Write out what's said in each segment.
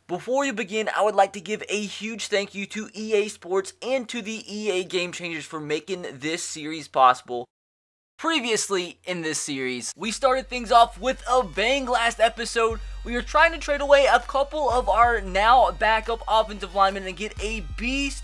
Before we begin, I would like to give a huge thank you to EA Sports and to the EA Game Changers for making this series possible. Previously in this series, we started things off with a bang last episode. We were trying to trade away a couple of our now backup offensive linemen and get a beast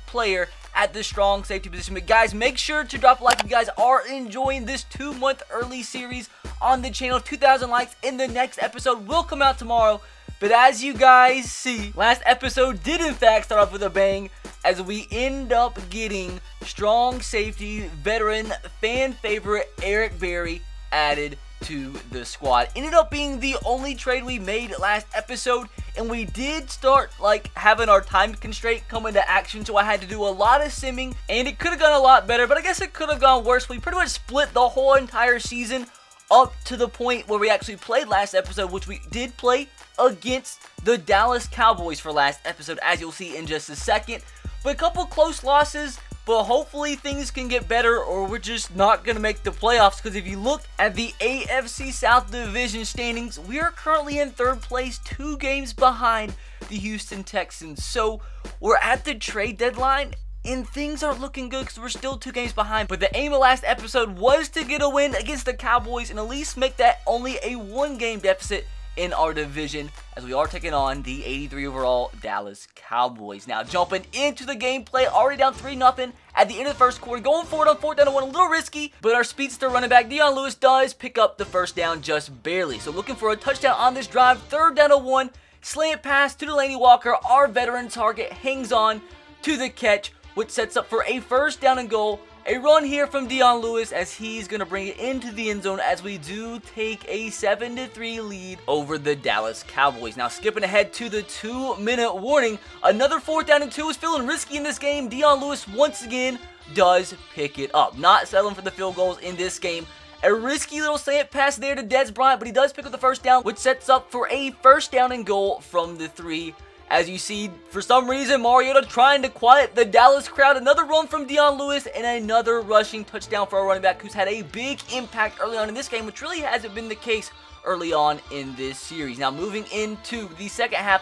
player at the strong safety position. But guys, make sure to drop a like if you guys are enjoying this 2-month early series on the channel. 2,000 likes in the next episode will come out tomorrow. But as you guys see, last episode did in fact start off with a bang as we end up getting strong safety veteran fan favorite Eric Berry added to the squad. Ended up being the only trade we made last episode, and we did start having our time constraint come into action, so I had to do a lot of simming, and it could have gone a lot better, but I guess it could have gone worse. We pretty much split the whole entire season up to the point where we actually played last episode, which we did play against the Dallas Cowboys for last episode, as you'll see in just a second. But a couple close losses, but hopefully things can get better or we're just not going to make the playoffs, because if you look at the AFC South Division standings, we are currently in 3rd place, 2 games behind the Houston Texans. So we're at the trade deadline and things aren't looking good because we're still 2 games behind. But the aim of last episode was to get a win against the Cowboys and at least make that only a 1-game deficit in our division, as we are taking on the 83 overall Dallas Cowboys. Now jumping into the gameplay, already down 3-0 at the end of the first quarter, going forward on 4th down and 1, a little risky, but our speedster running back Dion Lewis does pick up the first down just barely. So looking for a touchdown on this drive, 3rd down and 1, slant pass to Delaney Walker, our veteran target hangs on to the catch, which sets up for a 1st down and goal. A run here from Dion Lewis as he's going to bring it into the end zone as we do take a 7-3 lead over the Dallas Cowboys. Now skipping ahead to the 2-minute warning, another 4th down and 2 is feeling risky in this game. Dion Lewis once again does pick it up. Not settling for the field goals in this game. A risky little slant pass there to Des Bryant, but he does pick up the 1st down, which sets up for a 1st down and goal from the 3. As you see, for some reason, Mariota trying to quiet the Dallas crowd. Another run from Dion Lewis and another rushing touchdown for our running back who's had a big impact early on in this game, which really hasn't been the case early on in this series. Now moving into the second half,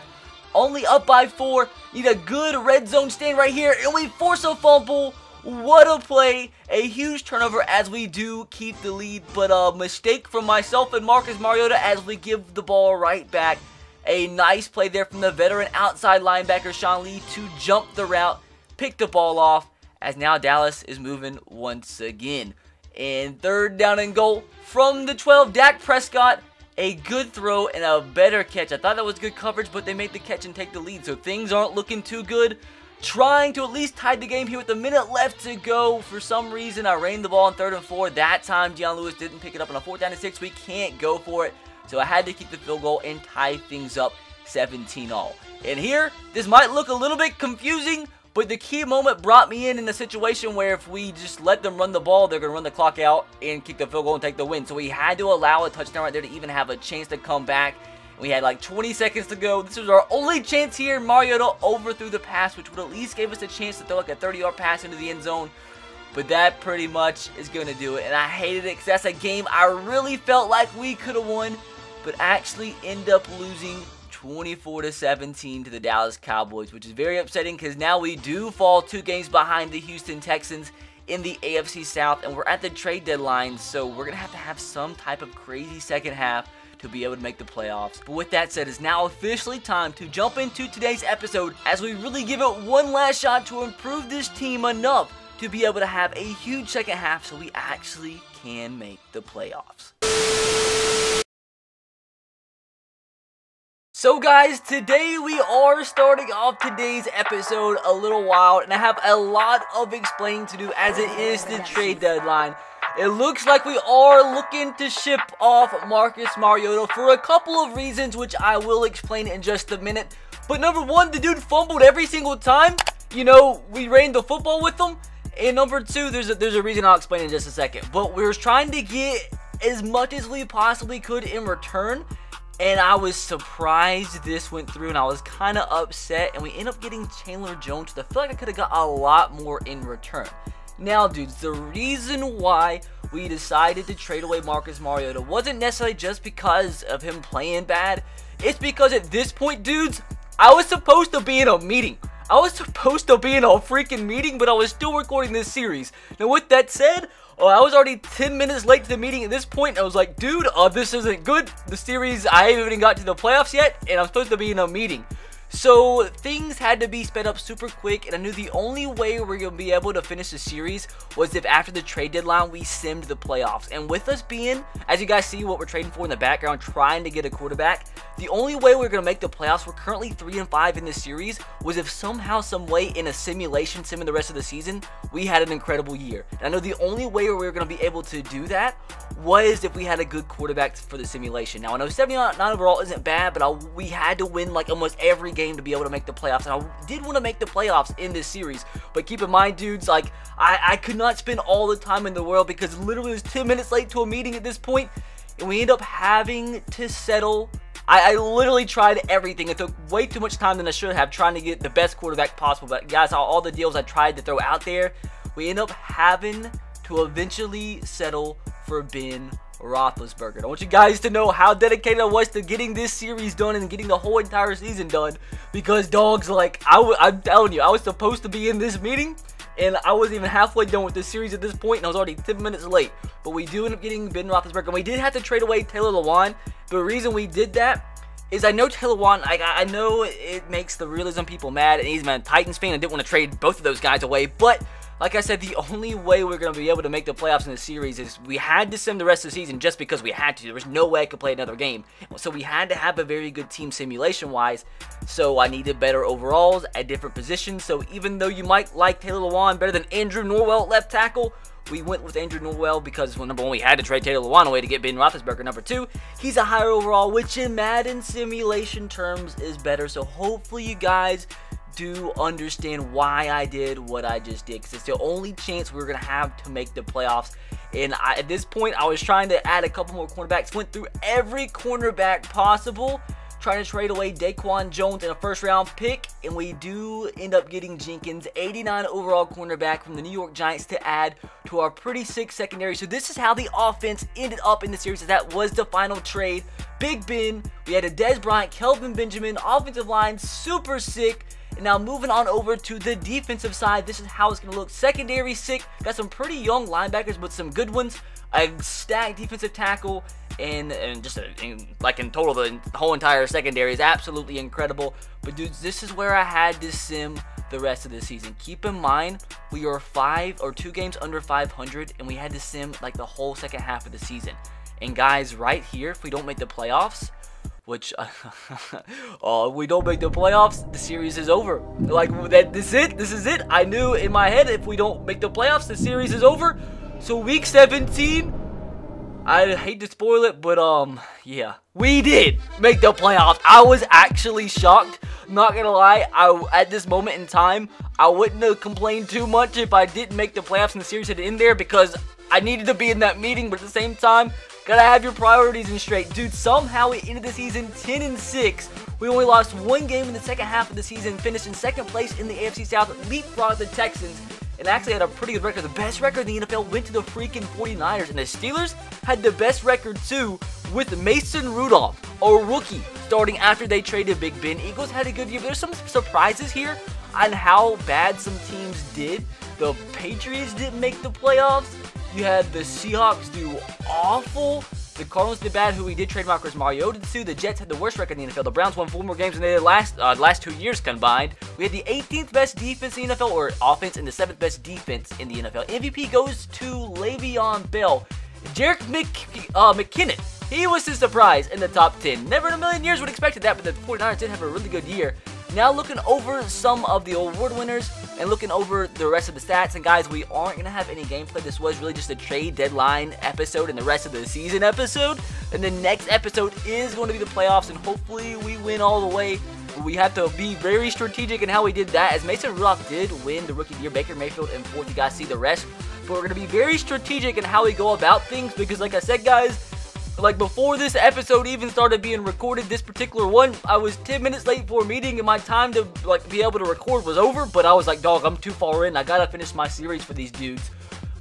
only up by 4. Need a good red zone stand right here, and we force a fumble. What a play. A huge turnover as we do keep the lead, but a mistake from myself and Marcus Mariota as we give the ball right back. A nice play there from the veteran outside linebacker Sean Lee to jump the route, pick the ball off, as now Dallas is moving once again. And 3rd down and goal from the 12, Dak Prescott, a good throw and a better catch. I thought that was good coverage, but they made the catch and take the lead, so things aren't looking too good. Trying to at least tie the game here with a minute left to go. For some reason, I ran the ball on 3rd and 4. That time, Dion Lewis didn't pick it up on a 4th down and 6. We can't go for it. So I had to keep the field goal and tie things up 17-all. And here, this might look a little bit confusing, but the key moment brought me in a situation where if we just let them run the ball, they're going to run the clock out and kick the field goal and take the win. So we had to allow a touchdown right there to even have a chance to come back. We had like 20 seconds to go. This was our only chance here. Mariota overthrew the pass, which would at least give us a chance to throw like a 30-yard pass into the end zone. But that pretty much is going to do it. And I hated it because that's a game I really felt like we could have won, but actually end up losing 24-17 to the Dallas Cowboys, which is very upsetting because now we do fall 2 games behind the Houston Texans in the AFC South, and we're at the trade deadline, so we're going to have some type of crazy second half to be able to make the playoffs. But with that said, it's now officially time to jump into today's episode as we really give it one last shot to improve this team enough to be able to have a huge second half so we actually can make the playoffs. So guys, today we are starting off today's episode a little wild, and I have a lot of explaining to do as it is the trade deadline. It looks like we are looking to ship off Marcus Mariota for a couple of reasons, which I will explain in just a minute. But number one, the dude fumbled every single time, you know, we ran the football with him. And number two, there's a reason I'll explain in just a second. But we were trying to get as much as we possibly could in return, and I was surprised this went through, and I was kind of upset, and we ended up getting Chandler Jones. I feel like I could have got a lot more in return. Now, dudes, the reason why we decided to trade away Marcus Mariota wasn't necessarily just because of him playing bad. It's because at this point, dudes, I was supposed to be in a meeting. I was supposed to be in a freaking meeting, but I was still recording this series. Now, with that said, I was already 10 minutes late to the meeting at this point. I was like, dude, this isn't good. The series, I haven't even got to the playoffs yet, and I'm supposed to be in a meeting. So things had to be sped up super quick, and I knew the only way we were going to be able to finish the series was if after the trade deadline we simmed the playoffs. And with us being, as you guys see what we're trading for in the background, trying to get a quarterback, the only way we're going to make the playoffs, we're currently 3-5 in this series, was if somehow, some way in a simulation, simming the rest of the season, we had an incredible year. And I know the only way we were going to be able to do that was if we had a good quarterback for the simulation. Now, I know 79 overall isn't bad, but we had to win like almost every game to be able to make the playoffs, and I did want to make the playoffs in this series. But keep in mind, dudes, like I could not spend all the time in the world because literally it was 10 minutes late to a meeting at this point, and we ended up having to settle. I literally tried everything. It took way too much time than I should have trying to get the best quarterback possible. But guys, all the deals I tried to throw out there, we ended up having to eventually settle for Ben Roethlisberger. I want you guys to know how dedicated I was to getting this series done and getting the whole entire season done, because dogs, like I'm telling you, I was supposed to be in this meeting and I wasn't even halfway done with this series at this point, and I was already 10 minutes late. But we do end up getting Ben Roethlisberger, and we did have to trade away Taylor Lewan. The reason we did that is I know Taylor Lewan, I know it makes the realism people mad, and he's a Titans fan. I didn't want to trade both of those guys away, but like I said, the only way we're going to be able to make the playoffs in the series is we had to sim the rest of the season just because we had to. There was no way I could play another game. So we had to have a very good team simulation-wise. So I needed better overalls at different positions. So even though you might like Taylor Lewan better than Andrew Norwell at left tackle, we went with Andrew Norwell because, well, number one, we had to trade Taylor Lewan away to get Ben Roethlisberger. Number two, he's a higher overall, which in Madden simulation terms is better. So hopefully you guys do understand why I did what I just did, because it's the only chance we're going to have to make the playoffs. And at this point, I was trying to add a couple more cornerbacks, went through every cornerback possible, trying to trade away Daquan Jones in a first-round pick, and we do end up getting Jenkins, 89 overall cornerback from the New York Giants, to add to our pretty sick secondary. So this is how the offense ended up in the series. That was the final trade. Big Ben, we had a Dez Bryant, Kelvin Benjamin, offensive line, super sick. And now moving on over to the defensive side, this is how it's going to look. Secondary sick, got some pretty young linebackers, but some good ones. A stacked defensive tackle, and just like in total, the whole entire secondary is absolutely incredible. But dudes, this is where I had to sim the rest of the season. Keep in mind, we are 2 games under 500, and we had to sim like the whole second half of the season. And guys, right here, if we don't make the playoffs, which we don't make the playoffs, the series is over. Like, this is it. I knew in my head, if we don't make the playoffs, the series is over. So week 17, I hate to spoil it, but yeah, we did make the playoffs. I was actually shocked, not gonna lie. At this moment in time, I wouldn't have complained too much if I didn't make the playoffs and the series had to end there, because I needed to be in that meeting. But at the same time, gotta have your priorities in straight. Dude, somehow we ended the season 10-6. We only lost 1 game in the second half of the season, finished in 2nd place in the AFC South, leapfrogged the Texans, and actually had a pretty good record. The best record in the NFL went to the freaking 49ers, and the Steelers had the best record too, with Mason Rudolph, a rookie, starting after they traded Big Ben. Eagles had a good year, but there's some surprises here on how bad some teams did. The Patriots didn't make the playoffs. You had the Seahawks do awful. The Cardinals did bad, who we did trade Marcus Mariota to. The Jets had the worst record in the NFL. The Browns won 4 more games than they did last 2 years combined. We had the 18th best defense in the NFL, or offense, and the 7th best defense in the NFL. MVP goes to Le'Veon Bell. Jerick McKinnon, he was the surprise in the top 10. Never in a million years would have expected that, but the 49ers did have a really good year. Now looking over some of the award winners and looking over the rest of the stats, and guys, we aren't going to have any gameplay. This was really just a trade deadline episode and the rest of the season episode. And the next episode is going to be the playoffs, and hopefully we win all the way. We have to be very strategic in how we did that, as Mason Rudolph did win the Rookie of the Year, Baker Mayfield in 4th. You guys see the rest. But we're going to be very strategic in how we go about things, because like I said, guys, like before this episode even started being recorded, this particular one, I was 10 minutes late for a meeting, and my time to like be able to record was over. But I was like, dog, I'm too far in. I gotta finish my series for these dudes.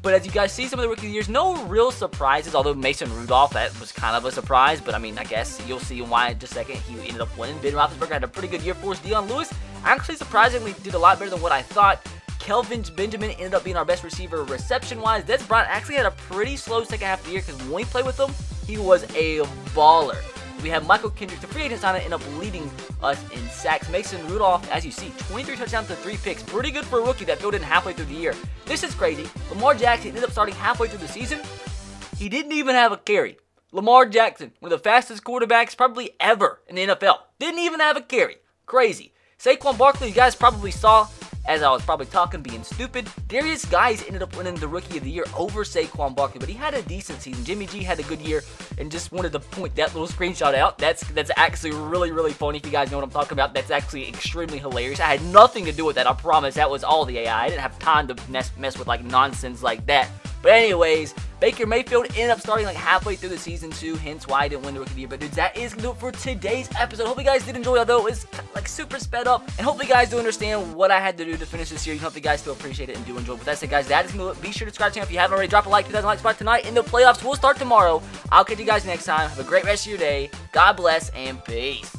But as you guys see, some of the Rookie of the Years, no real surprises, although Mason Rudolph, that was kind of a surprise, but I mean, I guess you'll see why in just a second. He ended up winning. Ben Roethlisberger had a pretty good year for us. Deion Lewis actually surprisingly did a lot better than what I thought. Kelvin Benjamin ended up being our best receiver reception-wise. Des Bryant actually had a pretty slow second half of the year because when we played with him, he was a baller. We have Michael Kendricks, the free agent signing, end up leading us in sacks. Mason Rudolph, as you see, 23 touchdowns to 3 picks. Pretty good for a rookie that filled in halfway through the year. This is crazy. Lamar Jackson ended up starting halfway through the season. He didn't even have a carry. Lamar Jackson, one of the fastest quarterbacks probably ever in the NFL. Didn't even have a carry. Crazy. Saquon Barkley, you guys probably saw, as I was probably talking, being stupid. Darius Guice ended up winning the Rookie of the Year over Saquon Barkley, but he had a decent season. Jimmy G had a good year, and just wanted to point that little screenshot out. That's actually really, really funny. If you guys know what I'm talking about, that's actually extremely hilarious. I had nothing to do with that, I promise. That was all the AI. I didn't have time to mess with like nonsense like that. But anyways, Baker Mayfield ended up starting like halfway through the season too, hence why I didn't win the Rookie of the Year. But dudes, that is going to do it for today's episode. Hope you guys did enjoy, although it was like super sped up. And hopefully you guys do understand what I had to do to finish this series. Hope you guys still appreciate it and do enjoy. With that said, guys, that is going to do it. Be sure to subscribe to the channel if you haven't already. Drop a like, 2,000 likes by tonight. And the playoffs will start tomorrow. I'll catch you guys next time. Have a great rest of your day. God bless and peace.